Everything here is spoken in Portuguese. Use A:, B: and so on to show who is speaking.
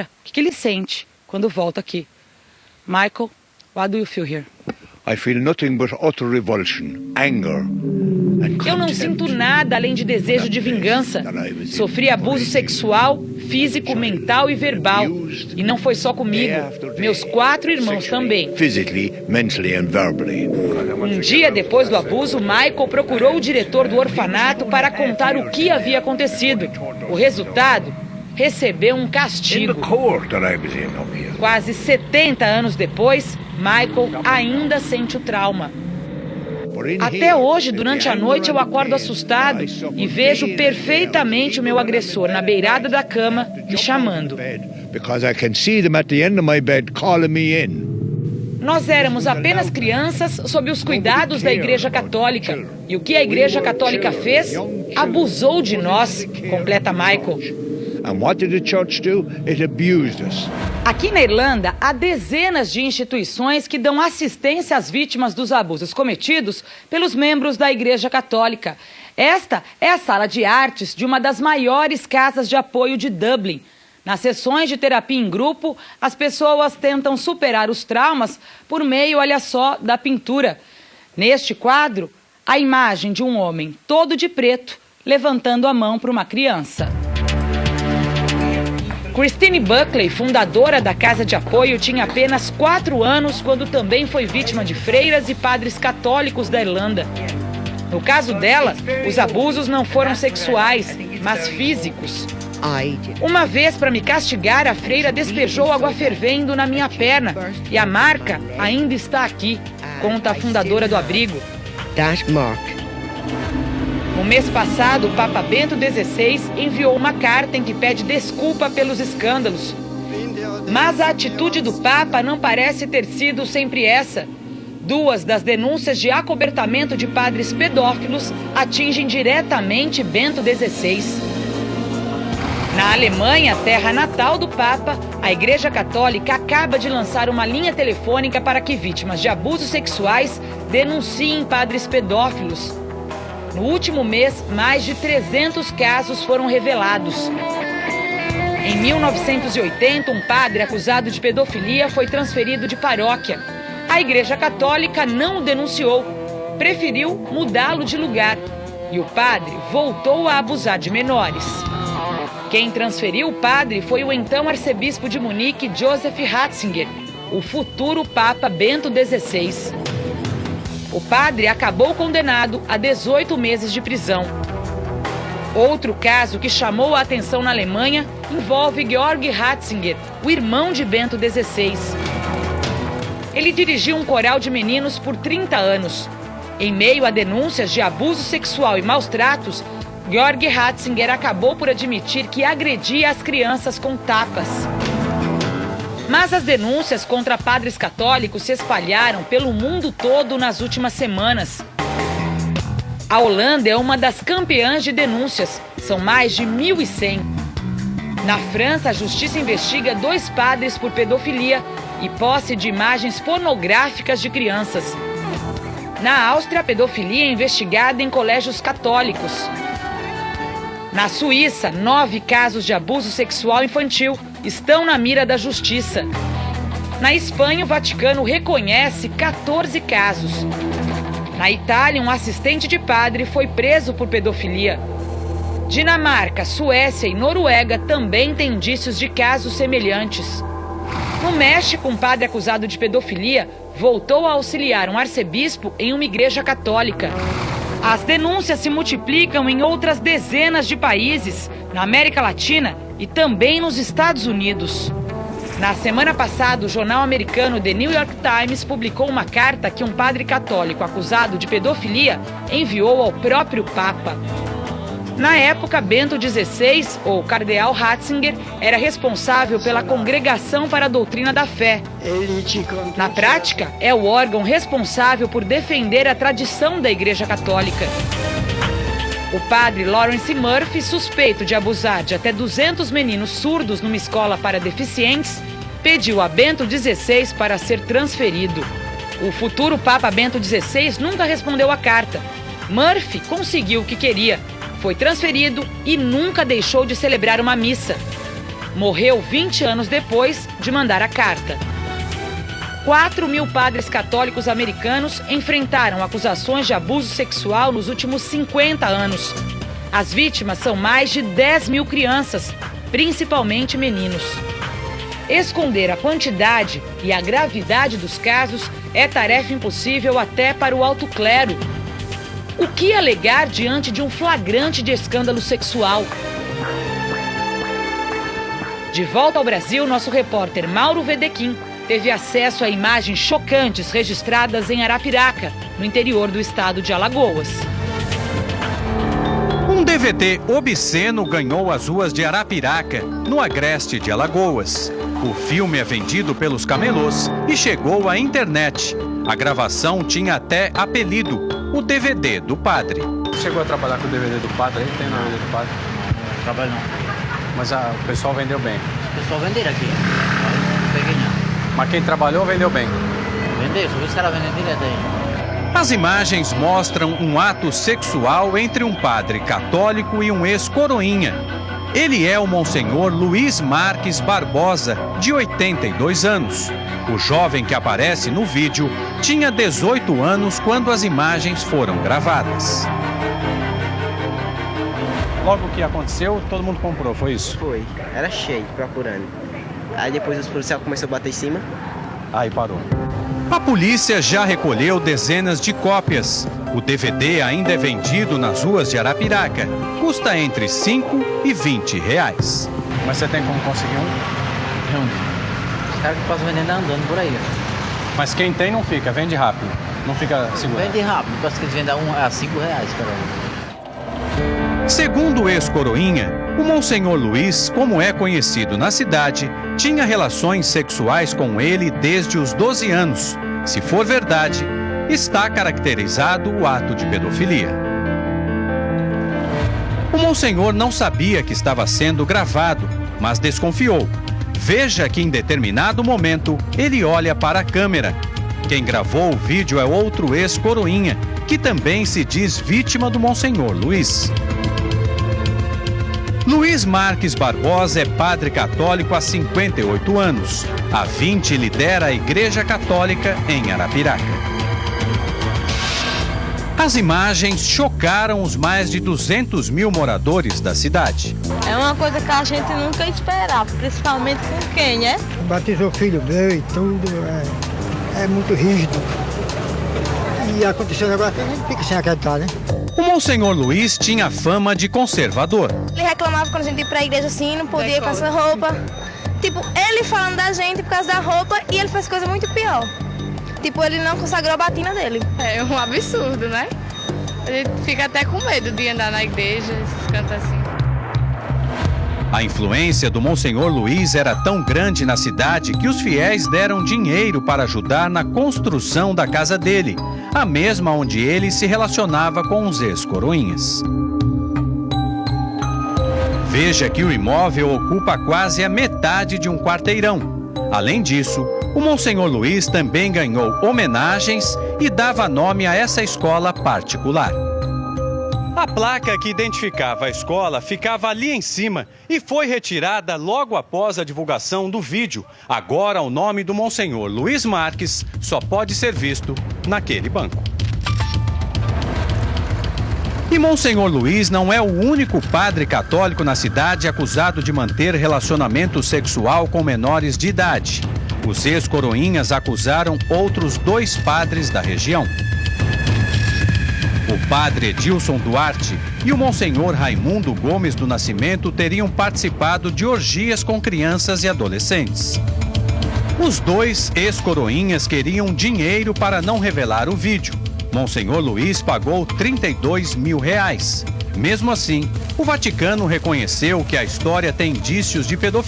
A: O que ele sente quando volta aqui. Michael, what do you feel here?
B: I feel nothing but utter revulsion, anger.
A: Eu não sinto nada além de desejo de vingança. Sofri abuso sexual, físico, mental e verbal. E não foi só comigo. Meus 4 irmãos também.
B: Physically, mentally and verbally.
A: Um dia depois do abuso, Michael procurou o diretor do orfanato para contar o que havia acontecido. O resultado? Recebeu um castigo. Quase 70 anos depois, Michael ainda sente o trauma. Até hoje, durante a noite, eu acordo assustado e vejo perfeitamente o meu agressor na beirada da cama me chamando. Nós éramos apenas crianças sob os cuidados da Igreja Católica. E o que a Igreja Católica fez? Abusou de nós, completa Michael.
B: And what did the church do? It abused us.
A: Aqui na Irlanda, há dezenas de instituições que dão assistência às vítimas dos abusos cometidos pelos membros da Igreja Católica. Esta é a sala de artes de uma das maiores casas de apoio de Dublin. Nas sessões de terapia em grupo, as pessoas tentam superar os traumas por meio, olha só, da pintura. Neste quadro, a imagem de um homem todo de preto levantando a mão para uma criança. Christine Buckley, fundadora da Casa de Apoio, tinha apenas 4 anos quando também foi vítima de freiras e padres católicos da Irlanda. No caso dela, os abusos não foram sexuais, mas físicos. Uma vez, para me castigar, a freira despejou água fervendo na minha perna e a marca ainda está aqui, conta a fundadora do abrigo. No mês passado, o Papa Bento XVI enviou uma carta em que pede desculpa pelos escândalos. Mas a atitude do Papa não parece ter sido sempre essa. 2 das denúncias de acobertamento de padres pedófilos atingem diretamente Bento XVI. Na Alemanha, terra natal do Papa, a Igreja Católica acaba de lançar uma linha telefônica para que vítimas de abusos sexuais denunciem padres pedófilos. No último mês, mais de 300 casos foram revelados. Em 1980, um padre acusado de pedofilia foi transferido de paróquia. A Igreja Católica não o denunciou, preferiu mudá-lo de lugar. E o padre voltou a abusar de menores. Quem transferiu o padre foi o então arcebispo de Munique, Joseph Ratzinger, o futuro Papa Bento XVI. O padre acabou condenado a 18 meses de prisão. Outro caso que chamou a atenção na Alemanha envolve Georg Ratzinger, o irmão de Bento XVI. Ele dirigiu um coral de meninos por 30 anos. Em meio a denúncias de abuso sexual e maus tratos, Georg Ratzinger acabou por admitir que agredia as crianças com tapas. Mas as denúncias contra padres católicos se espalharam pelo mundo todo nas últimas semanas. A Holanda é uma das campeãs de denúncias, são mais de 1.100. Na França, a justiça investiga 2 padres por pedofilia e posse de imagens pornográficas de crianças. Na Áustria, a pedofilia é investigada em colégios católicos. Na Suíça, 9 casos de abuso sexual infantil estão na mira da justiça. Na Espanha, o Vaticano reconhece 14 casos. Na Itália, um assistente de padre foi preso por pedofilia. Dinamarca, Suécia e Noruega também têm indícios de casos semelhantes. No México, um padre acusado de pedofilia voltou a auxiliar um arcebispo em uma igreja católica. As denúncias se multiplicam em outras dezenas de países, na América Latina e também nos Estados Unidos. Na semana passada, o jornal americano The New York Times publicou uma carta que um padre católico acusado de pedofilia enviou ao próprio Papa. Na época, Bento XVI, ou Cardeal Ratzinger, era responsável pela Congregação para a Doutrina da Fé. Na prática, é o órgão responsável por defender a tradição da Igreja Católica. O padre Lawrence Murphy, suspeito de abusar de até 200 meninos surdos numa escola para deficientes, pediu a Bento XVI para ser transferido. O futuro Papa Bento XVI nunca respondeu à carta. Murphy conseguiu o que queria. Foi transferido e nunca deixou de celebrar uma missa. Morreu 20 anos depois de mandar a carta. 4.000 padres católicos americanos enfrentaram acusações de abuso sexual nos últimos 50 anos. As vítimas são mais de 10.000 crianças, principalmente meninos. Esconder a quantidade e a gravidade dos casos é tarefa impossível até para o alto clero. O que alegar diante de um flagrante de escândalo sexual? De volta ao Brasil, nosso repórter Mauro Wedequim teve acesso a imagens chocantes registradas em Arapiraca, no interior do estado de Alagoas.
C: Um DVD obsceno ganhou as ruas de Arapiraca, no agreste de Alagoas. O filme é vendido pelos camelôs e chegou à internet. A gravação tinha até apelido, o DVD do padre.
D: Chegou a trabalhar com o DVD do padre aí? Tem no DVD do padre?
E: Não trabalho não.
D: Mas o pessoal vendeu bem.
E: O pessoal venderam aqui. Não peguei não.
D: Mas quem trabalhou vendeu bem.
E: Vendeu, só vi os caras vendendo direto aí.
C: As imagens mostram um ato sexual entre um padre católico e um ex-coroinha. Ele é o Monsenhor Luiz Marques Barbosa, de 82 anos. O jovem que aparece no vídeo tinha 18 anos quando as imagens foram gravadas.
D: Logo que aconteceu, todo mundo comprou, foi isso?
F: Foi, era cheio procurando. Aí depois os policiais começaram a bater em cima.
D: Aí parou.
C: A polícia já recolheu dezenas de cópias. O DVD ainda é vendido nas ruas de Arapiraca. Custa entre 5 e 20 reais.
D: Mas você tem como conseguir um?
E: Os caras que passam vendendo andando por aí.
D: Mas quem tem não fica, vende rápido. Não fica seguro.
E: Vende rápido, parece que eles vendem a 5 reais, cara.
C: Segundo o ex-coroinha, o Monsenhor Luiz, como é conhecido na cidade, tinha relações sexuais com ele desde os 12 anos. Se for verdade, está caracterizado o ato de pedofilia. O Monsenhor não sabia que estava sendo gravado, mas desconfiou. Veja que em determinado momento ele olha para a câmera. Quem gravou o vídeo é outro ex-coroinha, que também se diz vítima do Monsenhor Luiz. Luiz Marques Barbosa é padre católico há 58 anos. Há 20 lidera a Igreja Católica em Arapiraca. As imagens chocaram os mais de 200.000 moradores da cidade.
G: É uma coisa que a gente nunca esperava, principalmente com quem, né?
H: Batizou filho meu e tudo, é muito rígido. E aconteceu um negócio que a gente fica sem acreditar, né?
C: O Monsenhor Luiz tinha fama de conservador.
I: Ele reclamava quando a gente ia pra igreja assim, não podia ir com essa roupa. Tipo, ele falando da gente por causa da roupa e ele fez coisa muito pior. Tipo, ele não consagrou a batina dele.
J: É um absurdo, né? A gente fica até com medo de andar na igreja, esses cantos assim.
C: A influência do Monsenhor Luiz era tão grande na cidade que os fiéis deram dinheiro para ajudar na construção da casa dele, a mesma onde ele se relacionava com os ex-coroinhas. Veja que o imóvel ocupa quase a metade de um quarteirão. Além disso, o Monsenhor Luiz também ganhou homenagens e dava nome a essa escola particular. A placa que identificava a escola ficava ali em cima e foi retirada logo após a divulgação do vídeo. Agora o nome do Monsenhor Luiz Marques só pode ser visto naquele banco. E Monsenhor Luiz não é o único padre católico na cidade acusado de manter relacionamento sexual com menores de idade. Os ex-coroinhas acusaram outros 2 padres da região. O padre Edilson Duarte e o Monsenhor Raimundo Gomes do Nascimento teriam participado de orgias com crianças e adolescentes. Os 2 ex-coroinhas queriam dinheiro para não revelar o vídeo. Monsenhor Luiz pagou 32 mil reais. Mesmo assim, o Vaticano reconheceu que a história tem indícios de pedofilia.